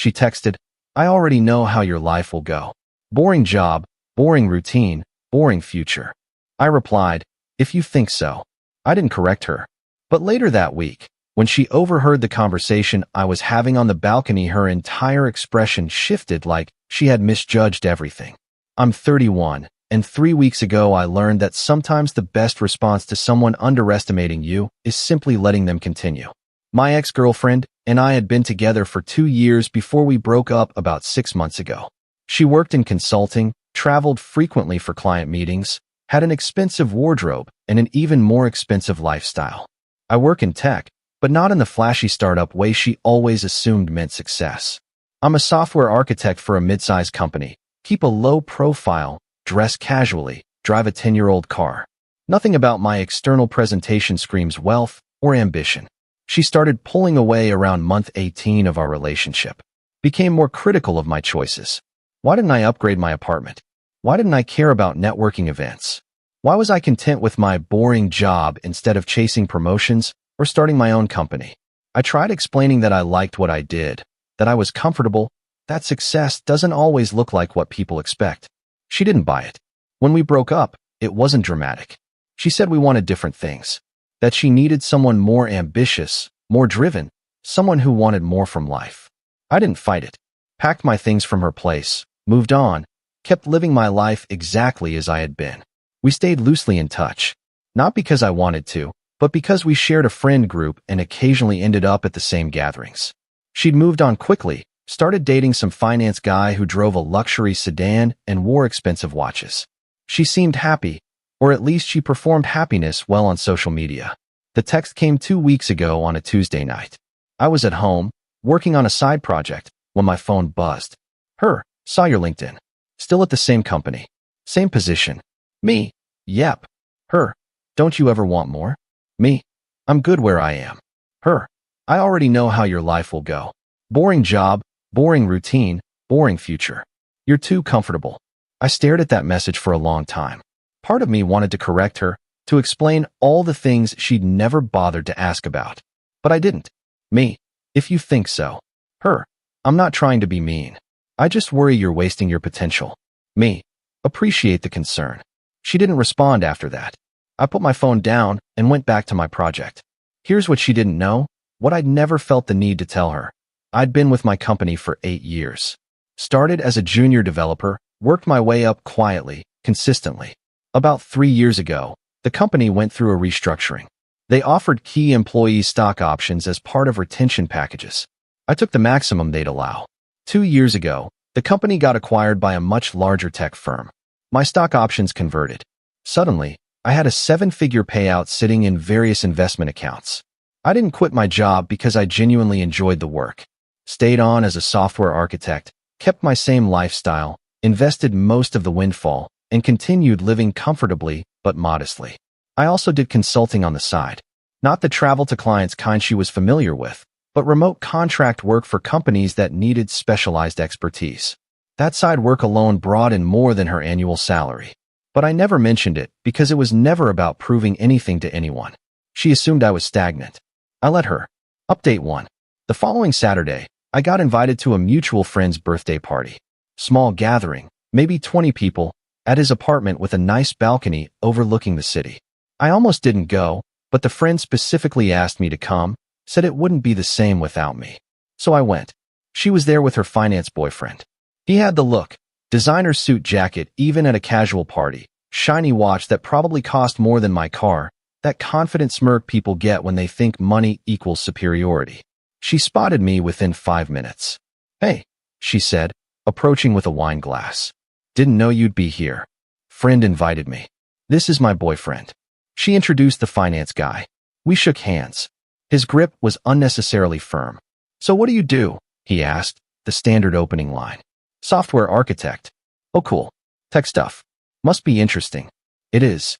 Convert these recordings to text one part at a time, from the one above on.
She texted, "I already know how your life will go. Boring job, boring routine, boring future." I replied, "If you think so." I didn't correct her. But later that week, when she overheard the conversation I was having on the balcony, her entire expression shifted like she had misjudged everything. I'm 31, and 3 weeks ago I learned that sometimes the best response to someone underestimating you is simply letting them continue. My ex-girlfriend and I had been together for 2 years before we broke up about 6 months ago. She worked in consulting, traveled frequently for client meetings, had an expensive wardrobe, and an even more expensive lifestyle. I work in tech, but not in the flashy startup way she always assumed meant success. I'm a software architect for a mid-sized company, keep a low profile, dress casually, drive a 10-year-old car. Nothing about my external presentation screams wealth or ambition. She started pulling away around month 18 of our relationship. Became more critical of my choices. Why didn't I upgrade my apartment? Why didn't I care about networking events? Why was I content with my boring job instead of chasing promotions or starting my own company? I tried explaining that I liked what I did, that I was comfortable, that success doesn't always look like what people expect. She didn't buy it. When we broke up, it wasn't dramatic. She said we wanted different things, that she needed someone more ambitious, more driven, someone who wanted more from life. I didn't fight it. Packed my things from her place, moved on, kept living my life exactly as I had been. We stayed loosely in touch, not because I wanted to, but because we shared a friend group and occasionally ended up at the same gatherings. She'd moved on quickly, started dating some finance guy who drove a luxury sedan and wore expensive watches. She seemed happy, or at least she performed happiness well on social media. The text came 2 weeks ago on a Tuesday night. I was at home, working on a side project, when my phone buzzed. Her, saw your LinkedIn. Still at the same company. Same position. Me, yep. Her, don't you ever want more? Me, I'm good where I am. Her, I already know how your life will go. Boring job, boring routine, boring future. You're too comfortable. I stared at that message for a long time. Part of me wanted to correct her, to explain all the things she'd never bothered to ask about. But I didn't. Me, if you think so. Her, I'm not trying to be mean. I just worry you're wasting your potential. Me, appreciate the concern. She didn't respond after that. I put my phone down and went back to my project. Here's what she didn't know, what I'd never felt the need to tell her. I'd been with my company for 8 years. Started as a junior developer, worked my way up quietly, consistently. About 3 years ago, the company went through a restructuring. They offered key employee stock options as part of retention packages. I took the maximum they'd allow. 2 years ago, the company got acquired by a much larger tech firm. My stock options converted. Suddenly, I had a 7-figure payout sitting in various investment accounts. I didn't quit my job because I genuinely enjoyed the work. Stayed on as a software architect, kept my same lifestyle, invested most of the windfall, and continued living comfortably but modestly. I also did consulting on the side. Not the travel to clients kind she was familiar with, but remote contract work for companies that needed specialized expertise. That side work alone brought in more than her annual salary. But I never mentioned it because it was never about proving anything to anyone. She assumed I was stagnant. I let her. Update 1. The following Saturday, I got invited to a mutual friend's birthday party. Small gathering, maybe 20 people, at his apartment with a nice balcony overlooking the city. I almost didn't go, but the friend specifically asked me to come, said it wouldn't be the same without me. So I went. She was there with her finance boyfriend. He had the look, designer suit jacket even at a casual party, shiny watch that probably cost more than my car, that confident smirk people get when they think money equals superiority. She spotted me within 5 minutes. Hey, she said, approaching with a wine glass. Didn't know you'd be here. Friend invited me. This is my boyfriend. She introduced the finance guy. We shook hands. His grip was unnecessarily firm. So what do you do? He asked, the standard opening line. Software architect. Oh cool. Tech stuff. Must be interesting. It is.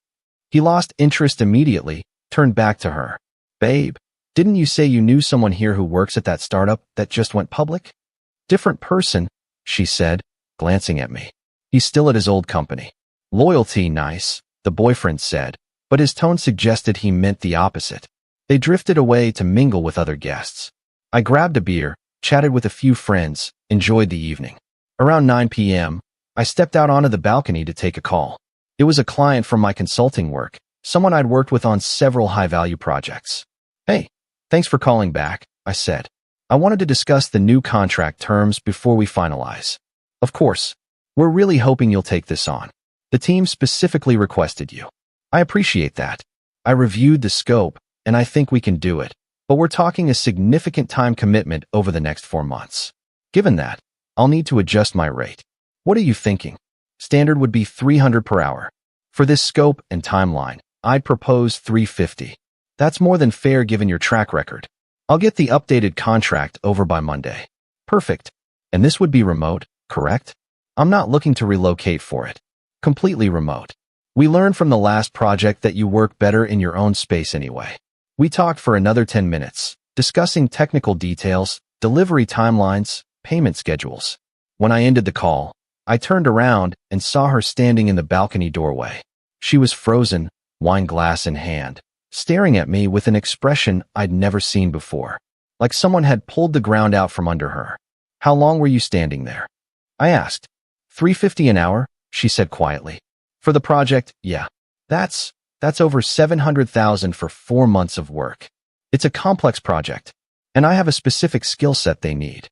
He lost interest immediately, turned back to her. Babe, didn't you say you knew someone here who works at that startup that just went public? Different person, she said, glancing at me. He's still at his old company. Loyalty nice, the boyfriend said, but his tone suggested he meant the opposite. They drifted away to mingle with other guests. I grabbed a beer, chatted with a few friends, enjoyed the evening. Around 9 p.m., I stepped out onto the balcony to take a call. It was a client from my consulting work, someone I'd worked with on several high-value projects. "Hey, thanks for calling back," I said. "I wanted to discuss the new contract terms before we finalize." "Of course. We're really hoping you'll take this on. The team specifically requested you." "I appreciate that. I reviewed the scope, and I think we can do it, but we're talking a significant time commitment over the next 4 months. Given that, I'll need to adjust my rate." "What are you thinking?" "Standard would be $300 per hour. For this scope and timeline, I'd propose $350. That's more than fair given your track record. I'll get the updated contract over by Monday." "Perfect. And this would be remote, correct?" "I'm not looking to relocate for it. Completely remote. We learned from the last project that you work better in your own space anyway." We talked for another 10 minutes, discussing technical details, delivery timelines, payment schedules. When I ended the call, I turned around and saw her standing in the balcony doorway. She was frozen, wine glass in hand, staring at me with an expression I'd never seen before, like someone had pulled the ground out from under her. "How long were you standing there?" I asked. $350 an hour, she said quietly. "For the project, yeah. That's over $700,000 for 4 months of work. It's a complex project, and I have a specific skill set they need."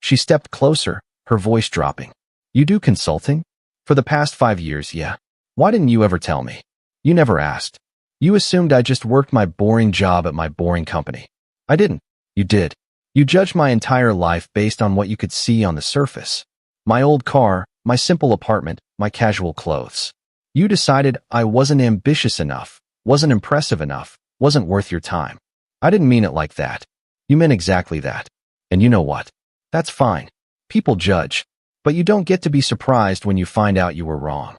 She stepped closer, her voice dropping. "You do consulting?" "For the past 5 years, yeah. Why didn't you ever tell me?" "You never asked. You assumed I just worked my boring job at my boring company." "I didn't." "You did. You judged my entire life based on what you could see on the surface. My old car, my simple apartment, my casual clothes. You decided I wasn't ambitious enough, wasn't impressive enough, wasn't worth your time." "I didn't mean it like that." "You meant exactly that. And you know what? That's fine. People judge. But you don't get to be surprised when you find out you were wrong."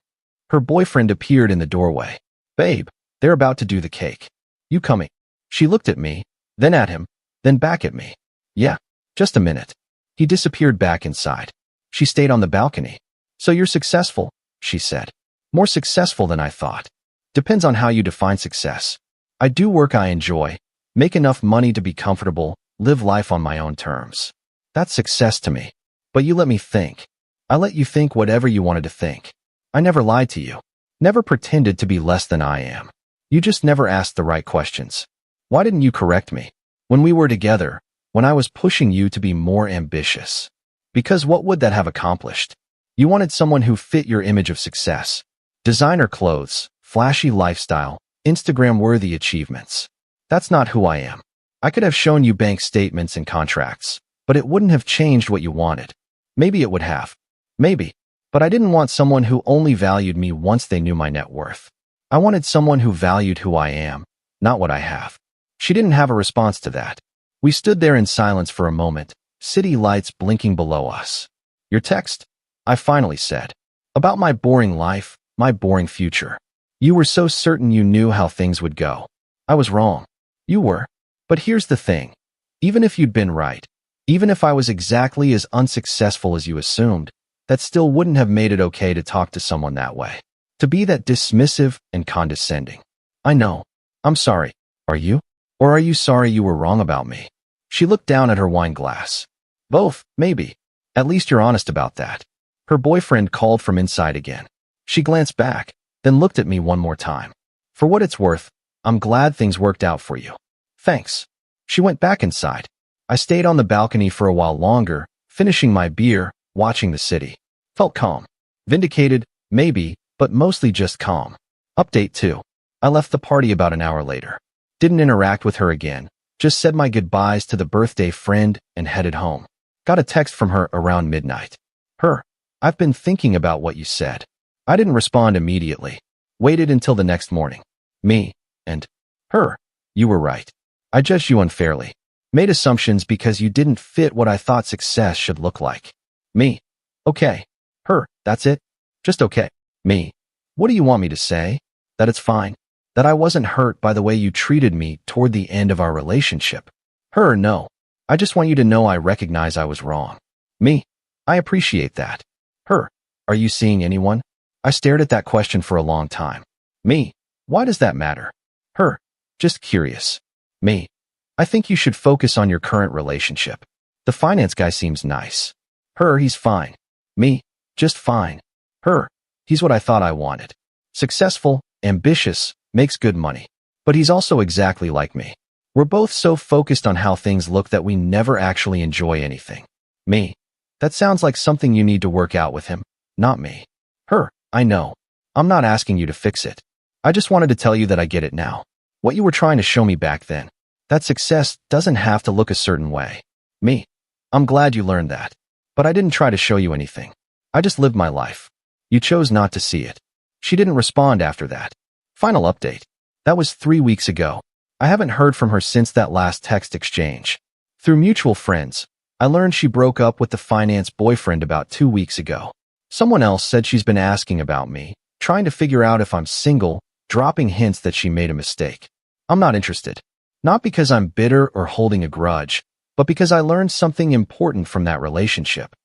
Her boyfriend appeared in the doorway. "Babe, they're about to do the cake. You coming?" She looked at me, then at him, then back at me. "Yeah, just a minute." He disappeared back inside. She stayed on the balcony. "So you're successful," she said. "More successful than I thought." "Depends on how you define success. I do work I enjoy, make enough money to be comfortable, live life on my own terms. That's success to me. But you let me think. I let you think whatever you wanted to think. I never lied to you. Never pretended to be less than I am. You just never asked the right questions. Why didn't you correct me? When we were together, when I was pushing you to be more ambitious. Because what would that have accomplished? You wanted someone who fit your image of success. Designer clothes, flashy lifestyle, Instagram-worthy achievements. That's not who I am. I could have shown you bank statements and contracts, but it wouldn't have changed what you wanted. Maybe it would have. Maybe. But I didn't want someone who only valued me once they knew my net worth. I wanted someone who valued who I am, not what I have." She didn't have a response to that. We stood there in silence for a moment, city lights blinking below us. "Your text?" I finally said. "About my boring life, my boring future. You were so certain you knew how things would go. I was wrong. You were. But here's the thing. Even if you'd been right, even if I was exactly as unsuccessful as you assumed, that still wouldn't have made it okay to talk to someone that way. To be that dismissive and condescending. I know. I'm sorry. Are you? Or are you sorry you were wrong about me?" She looked down at her wine glass. "Both, maybe. At least you're honest about that." Her boyfriend called from inside again. She glanced back, then looked at me one more time. "For what it's worth, I'm glad things worked out for you." "Thanks." She went back inside. I stayed on the balcony for a while longer, finishing my beer, watching the city. Felt calm. Vindicated, maybe, but mostly just calm. Update 2. I left the party about an hour later. Didn't interact with her again, just said my goodbyes to the birthday friend and headed home. Got a text from her around midnight. Her, "I've been thinking about what you said." I didn't respond immediately. Waited until the next morning. Me, and her, "You were right. I judged you unfairly. Made assumptions because you didn't fit what I thought success should look like." Me, "Okay." Her, "That's it? Just okay." Me, "What do you want me to say? That it's fine? That I wasn't hurt by the way you treated me toward the end of our relationship?" Her, "No. I just want you to know I recognize I was wrong." Me, "I appreciate that." Her, "Are you seeing anyone?" I stared at that question for a long time. Me, "Why does that matter?" Her, "Just curious." Me, "I think you should focus on your current relationship." The finance guy seems nice. Her, he's fine. Me, just fine. Her, he's what I thought I wanted. Successful, ambitious, makes good money. But he's also exactly like me. We're both so focused on how things look that we never actually enjoy anything. Me, that sounds like something you need to work out with him, not me. Her, I know. I'm not asking you to fix it. I just wanted to tell you that I get it now. What you were trying to show me back then, that success doesn't have to look a certain way. Me, I'm glad you learned that. But I didn't try to show you anything. I just lived my life. You chose not to see it. She didn't respond after that. Final update. That was 3 weeks ago. I haven't heard from her since that last text exchange. Through mutual friends, I learned she broke up with the finance boyfriend about 2 weeks ago. Someone else said she's been asking about me, trying to figure out if I'm single, dropping hints that she made a mistake. I'm not interested. Not because I'm bitter or holding a grudge, but because I learned something important from that relationship.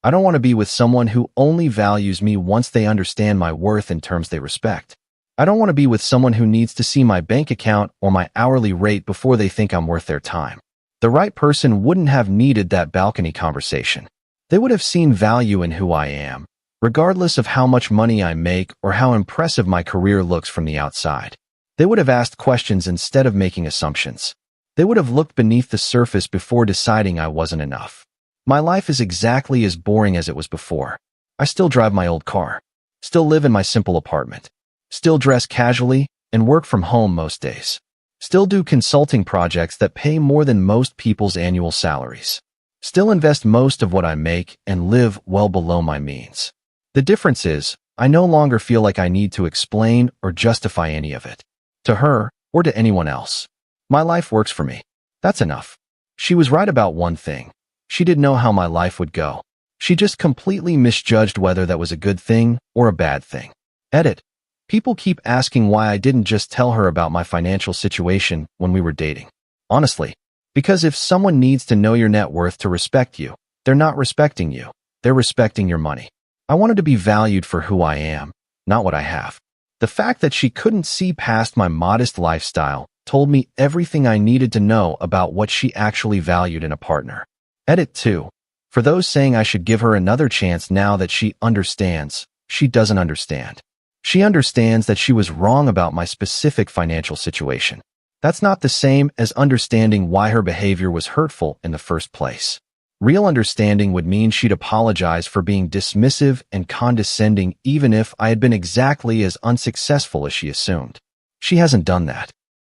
I don't want to be with someone who only values me once they understand my worth in terms they respect. I don't want to be with someone who needs to see my bank account or my hourly rate before they think I'm worth their time. The right person wouldn't have needed that balcony conversation. They would have seen value in who I am, regardless of how much money I make or how impressive my career looks from the outside. They would have asked questions instead of making assumptions. They would have looked beneath the surface before deciding I wasn't enough. My life is exactly as boring as it was before. I still drive my old car, still live in my simple apartment, still dress casually and work from home most days, still do consulting projects that pay more than most people's annual salaries, still invest most of what I make and live well below my means. The difference is, I no longer feel like I need to explain or justify any of it. To her, or to anyone else. My life works for me. That's enough. She was right about one thing. She didn't know how my life would go. She just completely misjudged whether that was a good thing or a bad thing. Edit. People keep asking why I didn't just tell her about my financial situation when we were dating. Honestly, because if someone needs to know your net worth to respect you, they're not respecting you. They're respecting your money. I wanted to be valued for who I am, not what I have. The fact that she couldn't see past my modest lifestyle told me everything I needed to know about what she actually valued in a partner. Edit 2. For those saying I should give her another chance now that she understands, she doesn't understand. She understands that she was wrong about my specific financial situation. That's not the same as understanding why her behavior was hurtful in the first place. Real understanding would mean she'd apologize for being dismissive and condescending even if I had been exactly as unsuccessful as she assumed. She hasn't done that.